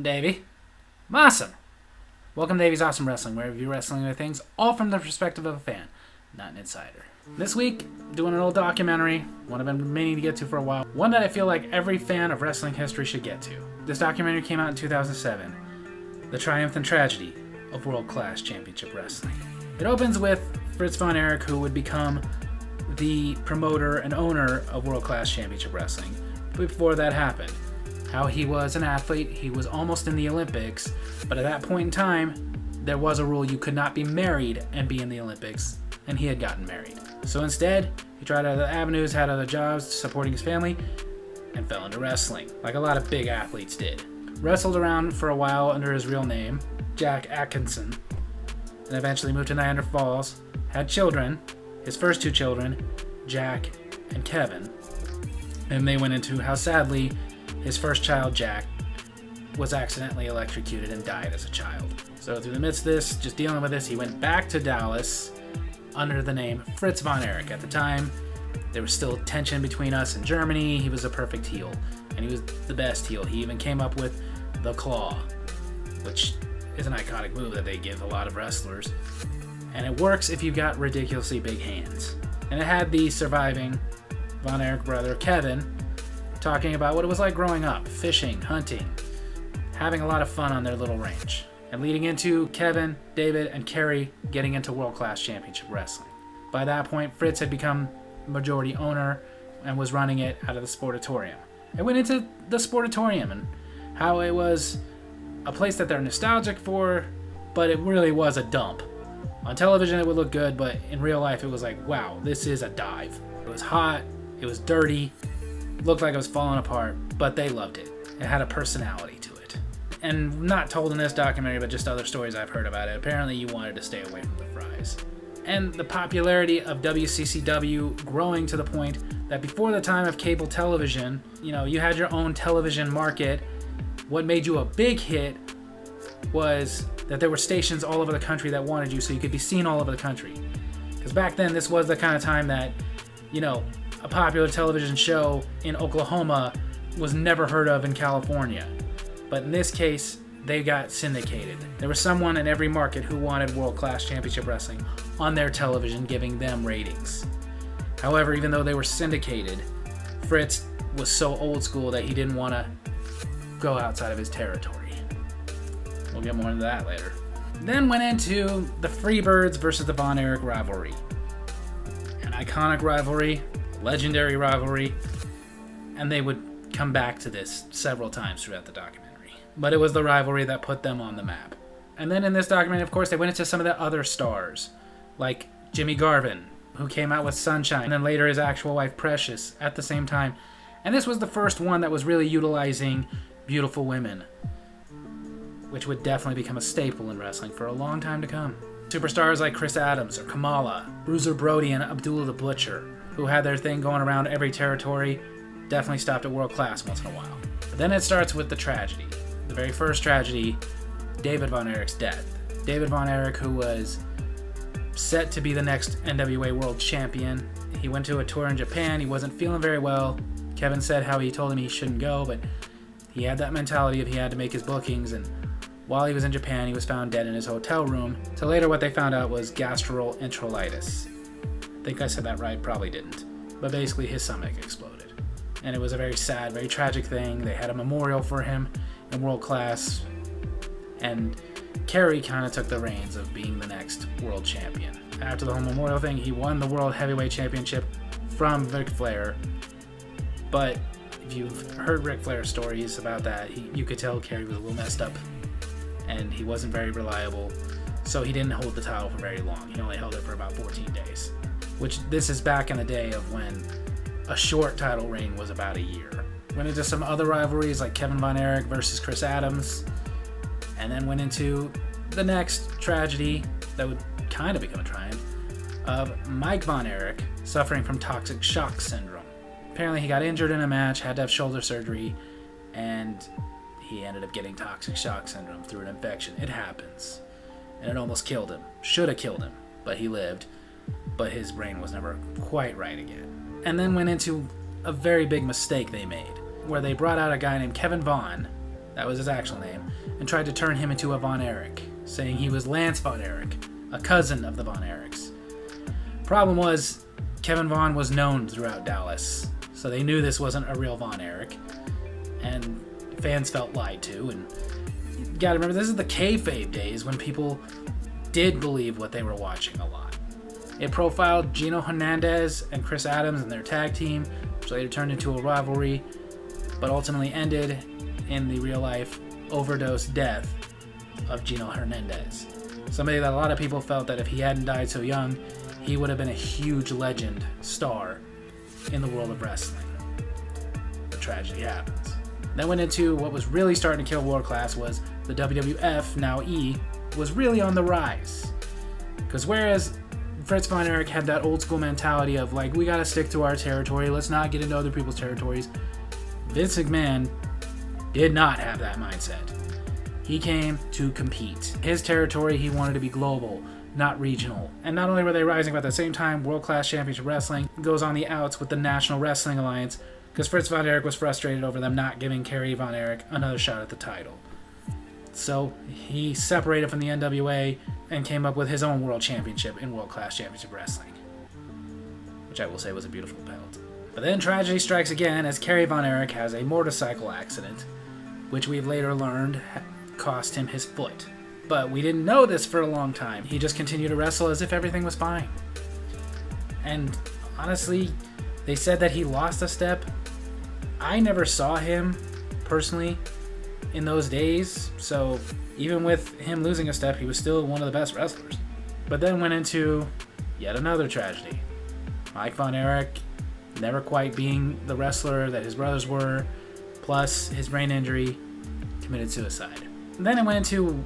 Davy. Awesome. Welcome to Davy's Awesome Wrestling, where we review wrestling and things, all from the perspective of a fan, not an insider. This week, doing an old documentary, one I've been meaning to get to for a while, one that I feel like every fan of wrestling history should get to. This documentary came out in 2007, The Triumph and Tragedy of World-Class Championship Wrestling. It opens with Fritz von Erich, who would become the promoter and owner of World-Class Championship Wrestling. Before that happened, how he was an athlete, he was almost in the Olympics, but at that point in time, there was a rule you could not be married and be in the Olympics, and he had gotten married. So instead, he tried other avenues, had other jobs supporting his family, and fell into wrestling, like a lot of big athletes did. Wrestled around for a while under his real name, Jack Atkinson, and eventually moved to Niagara Falls, had children, his first two children, Jack and Kevin, and they went into how sadly his first child, Jack, was accidentally electrocuted and died as a child. So through the midst of this, just dealing with this, he went back to Dallas under the name Fritz von Erich. At the time, there was still tension between us and Germany. He was a perfect heel, and he was the best heel. He even came up with the Claw, which is an iconic move that they give a lot of wrestlers. And it works if you've got ridiculously big hands. And it had the surviving von Erich brother, Kevin, talking about what it was like growing up, fishing, hunting, having a lot of fun on their little ranch, and leading into Kevin, David, and Kerry getting into World-Class Championship Wrestling. By that point, Fritz had become majority owner and was running it out of the Sportatorium. It went into the Sportatorium and how it was a place that they're nostalgic for, but it really was a dump. On television it would look good, but in real life it was like, wow, this is a dive. It was hot, it was dirty, looked like it was falling apart, but they loved it. It had a personality to it. And not told in this documentary, but just other stories I've heard about it. Apparently you wanted to stay away from the fries. And the popularity of WCCW growing to the point that before the time of cable television, you had your own television market. What made you a big hit was that there were stations all over the country that wanted you, so you could be seen all over the country. Because back then, this was the kind of time that, a popular television show in Oklahoma was never heard of in California. But in this case, they got syndicated. There was someone in every market who wanted World-Class Championship Wrestling on their television, giving them ratings. However, even though they were syndicated, Fritz was so old school that he didn't want to go outside of his territory. We'll get more into that later. Then went into the Freebirds versus the Von Erich rivalry. An iconic rivalry, legendary rivalry, and they would come back to this several times throughout the documentary. But it was the rivalry that put them on the map. And then in this documentary, of course, they went into some of the other stars, like Jimmy Garvin, who came out with Sunshine, and then later his actual wife Precious at the same time. And this was the first one that was really utilizing beautiful women, which would definitely become a staple in wrestling for a long time to come. Superstars like Chris Adams or Kamala, Bruiser Brody, and Abdullah the Butcher, who had their thing going around every territory, definitely stopped at World Class once in a while. But then it starts with the tragedy. The very first tragedy, David Von Erich's death. David Von Erich, who was set to be the next NWA World Champion. He went to a tour in Japan, he wasn't feeling very well. Kevin said how he told him he shouldn't go, but he had that mentality of he had to make his bookings, and while he was in Japan, he was found dead in his hotel room. So later what they found out was gastroenteritis. I think I said that right, probably didn't. But basically his stomach exploded. And it was a very sad, very tragic thing. They had a memorial for him in World Class. And Kerry kind of took the reins of being the next world champion. After the whole memorial thing, he won the World Heavyweight Championship from Ric Flair. But if you've heard Ric Flair's stories about that, you could tell Kerry was a little messed up. And he wasn't very reliable. So he didn't hold the title for very long. He only held it for about 14 days. Which this is back in the day of when a short title reign was about a year. Went into some other rivalries like Kevin Von Erich versus Chris Adams, and then went into the next tragedy that would kind of become a triumph of Mike Von Erich suffering from toxic shock syndrome. Apparently he got injured in a match, had to have shoulder surgery, and he ended up getting toxic shock syndrome through an infection. It happens. And it almost killed him. Should have killed him, but he lived. But his brain was never quite right again. And then went into a very big mistake they made, where they brought out a guy named Kevin Vaughn, that was his actual name, and tried to turn him into a Von Erich, saying he was Lance Von Erich, a cousin of the Von Erichs. Problem was, Kevin Von was known throughout Dallas, so they knew this wasn't a real Von Erich, and fans felt lied to. And you gotta remember, this is the kayfabe days when people did believe what they were watching a lot. It profiled Gino Hernandez and Chris Adams and their tag team, which later turned into a rivalry, but ultimately ended in the real-life overdose death of Gino Hernandez. Somebody that a lot of people felt that if he hadn't died so young, he would have been a huge legend star in the world of wrestling. But tragedy happens. Then went into what was really starting to kill World Class was the WWF, now E, was really on the rise. Because whereas Fritz Von Erich had that old school mentality of like, we gotta stick to our territory, let's not get into other people's territories, Vince McMahon did not have that mindset. He came to compete. His territory, he wanted to be global, not regional. And not only were they rising, but at the same time, World Class Championship Wrestling goes on the outs with the National Wrestling Alliance because Fritz Von Erich was frustrated over them not giving Kerry Von Erich another shot at the title. So he separated from the NWA and came up with his own world championship in World Class Championship Wrestling, which I will say was a beautiful belt. But then tragedy strikes again as Kerry Von Erich has a motorcycle accident, which we've later learned cost him his foot. But we didn't know this for a long time. He just continued to wrestle as if everything was fine. And honestly, they said that he lost a step. I never saw him personally in those days, so even with him losing a step, he was still one of the best wrestlers. But then went into yet another tragedy. Mike Von Erich never quite being the wrestler that his brothers were, plus his brain injury, committed suicide. And then it went into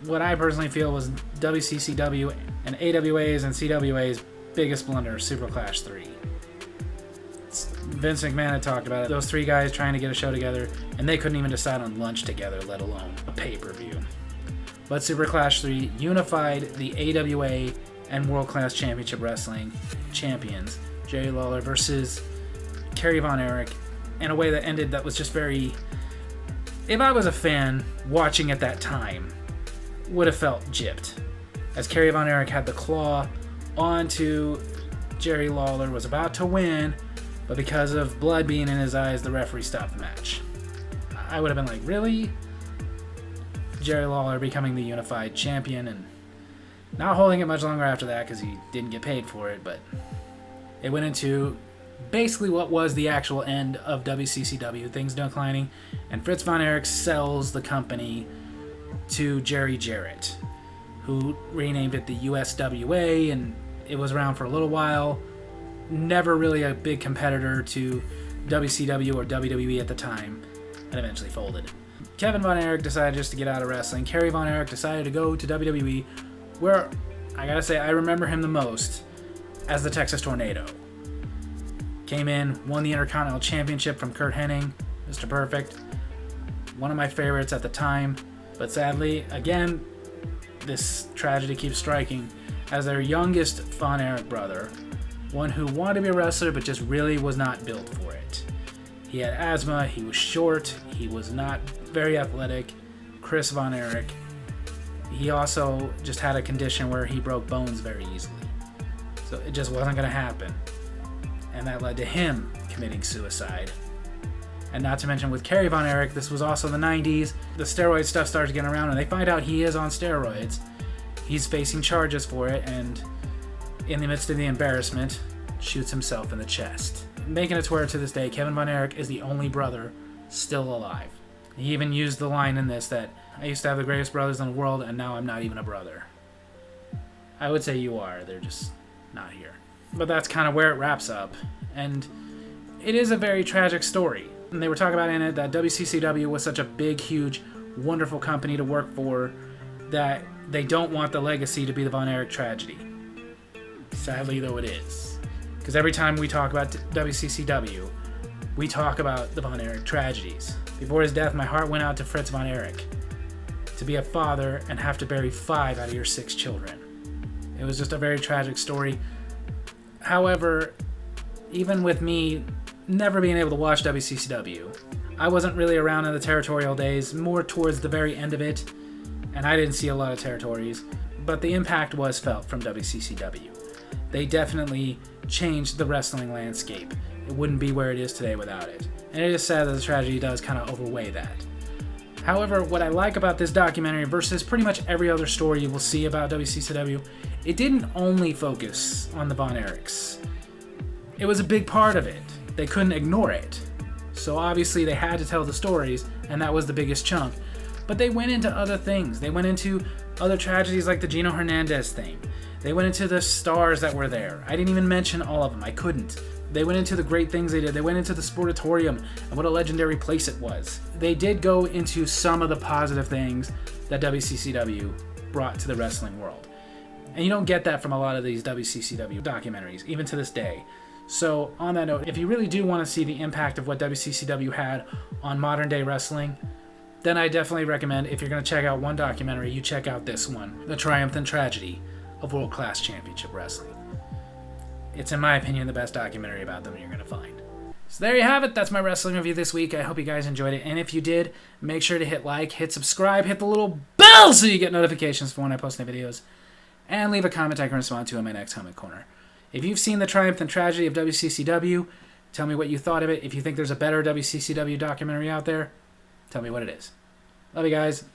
what I personally feel was WCCW and AWA's and CWA's biggest blunder, Super Clash 3. Vince McMahon had talked about it. Those three guys trying to get a show together, and they couldn't even decide on lunch together, let alone a pay-per-view. But Super Clash 3 unified the AWA and World Class Championship Wrestling champions, Jerry Lawler versus Kerry Von Erich, in a way that ended that was just very... If I was a fan watching at that time, would have felt gypped. As Kerry Von Erich had the claw onto Jerry Lawler, was about to win, but because of blood being in his eyes, the referee stopped the match. I would have been like, really? Jerry Lawler becoming the unified champion and not holding it much longer after that because he didn't get paid for it, but it went into basically what was the actual end of WCCW, things declining, and Fritz Von Erich sells the company to Jerry Jarrett, who renamed it the USWA, and it was around for a little while. Never really a big competitor to WCW or WWE at the time, and eventually folded. Kevin Von Erich decided just to get out of wrestling. Kerry Von Erich decided to go to WWE, where I gotta say I remember him the most as the Texas Tornado. Came in, won the Intercontinental Championship from Kurt Hennig, Mr. Perfect. One of my favorites at the time, but sadly, again, this tragedy keeps striking as their youngest Von Erich brother, one who wanted to be a wrestler but just really was not built for it. He had asthma, he was short, he was not very athletic. Chris Von Erich, he also just had a condition where he broke bones very easily. So it just wasn't going to happen. And that led to him committing suicide. And not to mention with Kerry Von Erich, this was also the 90s. The steroid stuff starts getting around and they find out he is on steroids. He's facing charges for it, and in the midst of the embarrassment, shoots himself in the chest. Making it to where to this day, Kevin Von Erich is the only brother still alive. He even used the line in this that, I used to have the greatest brothers in the world and now I'm not even a brother. I would say you are, they're just not here. But that's kind of where it wraps up. And it is a very tragic story. And they were talking about in it that WCCW was such a big, huge, wonderful company to work for that they don't want the legacy to be the Von Erich tragedy. Sadly, though, it is. Because every time we talk about WCCW, we talk about the Von Erich tragedies. Before his death, my heart went out to Fritz Von Erich. To be a father and have to bury 5 out of your 6 children. It was just a very tragic story. However, even with me never being able to watch WCCW, I wasn't really around in the territorial days, more towards the very end of it, and I didn't see a lot of territories, but the impact was felt from WCCW. They definitely changed the wrestling landscape. It wouldn't be where it is today without it. And it is sad that the tragedy does kind of overweigh that. However, what I like about this documentary versus pretty much every other story you will see about WCCW, it didn't only focus on the Von Erichs. It was a big part of it. They couldn't ignore it. So obviously they had to tell the stories, and that was the biggest chunk. But they went into other things. They went into other tragedies like the Gino Hernandez thing. They went into the stars that were there. I didn't even mention all of them. I couldn't. They went into the great things they did. They went into the Sportatorium and what a legendary place it was. They did go into some of the positive things that WCCW brought to the wrestling world. And you don't get that from a lot of these WCCW documentaries, even to this day. So on that note, if you really do want to see the impact of what WCCW had on modern day wrestling, then I definitely recommend, if you're going to check out one documentary, you check out this one, The Triumph and Tragedy of World Class Championship Wrestling. It's, in my opinion, the best documentary about them you're going to find. So there you have it. That's my wrestling review this week. I hope you guys enjoyed it. And if you did, make sure to hit like, hit subscribe, hit the little bell so you get notifications for when I post new videos. And leave a comment I can respond to in my next comment corner. If you've seen The Triumph and Tragedy of WCCW, tell me what you thought of it. If you think there's a better WCCW documentary out there, tell me what it is. Love you guys.